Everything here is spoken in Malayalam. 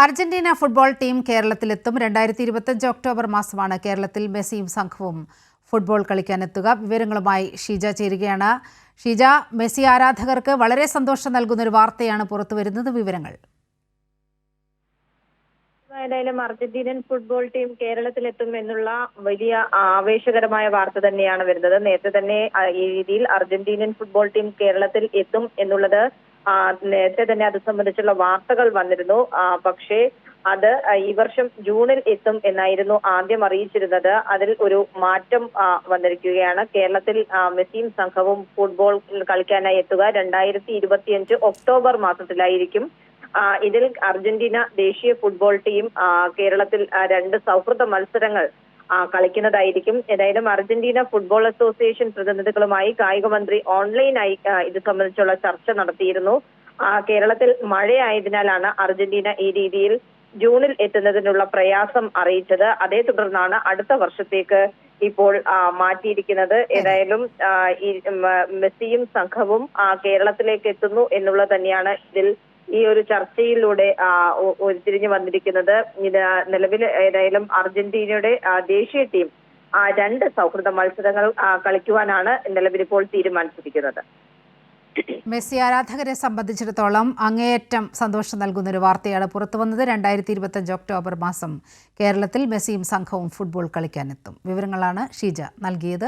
അർജന്റീന ഫുട്ബോൾ ടീം കേരളത്തിലെത്തും. 2025 ഒക്ടോബർ മാസമാണ് കേരളത്തിൽ മെസ്സിയും സംഘവും ഫുട്ബോൾ കളിക്കാനെത്തുക. വിവരങ്ങളുമായി ഷീജ ചേരുകയാണ്. ഷീജ, മെസ്സി ആരാധകർക്ക് വളരെ സന്തോഷം നൽകുന്ന ഒരു വാർത്തയാണ് പുറത്തുവരുന്നത്. വിവരങ്ങൾ. ഏതായാലും അർജന്റീനൻ ഫുട്ബോൾ ടീം കേരളത്തിലെത്തും എന്നുള്ള വലിയ ആവേശകരമായ വാർത്ത തന്നെയാണ് വരുന്നത്. നേരത്തെ തന്നെ ഈ രീതിയിൽ അർജന്റീനൻ ഫുട്ബോൾ ടീം കേരളത്തിൽ എത്തും എന്നുള്ളത് നേരത്തെ തന്നെ അത് സംബന്ധിച്ചുള്ള വാർത്തകൾ വന്നിരുന്നു. പക്ഷേ അത് ഈ വർഷം ജൂണിൽ എത്തും എന്നായിരുന്നു ആദ്യം അറിയിച്ചിരുന്നത്. അതിൽ ഒരു മാറ്റം വന്നിരിക്കുകയാണ്. കേരളത്തിൽ മെസ്സിയും സംഘവും ഫുട്ബോൾ കളിക്കാനായി എത്തുക 2025 ഒക്ടോബർ മാസത്തിലായിരിക്കും. ഇതിൽ അർജന്റീന ദേശീയ ഫുട്ബോൾ ടീം കേരളത്തിൽ 2 സൗഹൃദ മത്സരങ്ങൾ കളിക്കുന്നതായിരിക്കും. ഏതായാലും അർജന്റീന ഫുട്ബോൾ അസോസിയേഷൻ പ്രതിനിധികളുമായി കായിക മന്ത്രി ഓൺലൈനായി ഇത് സംബന്ധിച്ചുള്ള ചർച്ച നടത്തിയിരുന്നു. കേരളത്തിൽ മഴയായതിനാലാണ് അർജന്റീന ഈ രീതിയിൽ ജൂണിൽ എത്തുന്നതിനുള്ള പ്രയാസം അറിയിച്ചത്. അതേ തുടർന്നാണ് അടുത്ത വർഷത്തേക്ക് ഇപ്പോൾ മാറ്റിയിരിക്കുന്നത്. ഏതായാലും ഈ മെസ്സിയും സംഘവും കേരളത്തിലേക്ക് എത്തുന്നു എന്നുള്ളത് തന്നെയാണ് ഇതിൽ ഈ ഒരു ചർച്ചയിലൂടെ ഉരുത്തിരിഞ്ഞു വന്നിരിക്കുന്നത്. ഇത് നിലവിൽ ഏതായാലും അർജന്റീനയുടെ ദേശീയ ടീം 2 സൗഹൃദ മത്സരങ്ങൾ കളിക്കുവാനാണ് നിലവിലിപ്പോൾ തീരുമാനിച്ചിരിക്കുന്നത്. മെസ്സി ആരാധകരെ സംബന്ധിച്ചിടത്തോളം അങ്ങേയറ്റം സന്തോഷം നൽകുന്ന ഒരു വാർത്തയാണ് പുറത്തു വന്നത്. 2025 ഒക്ടോബർ മാസം കേരളത്തിൽ മെസ്സിയും സംഘവും ഫുട്ബോൾ കളിക്കാനെത്തും. വിവരങ്ങളാണ് ഷീജ നൽകിയത്.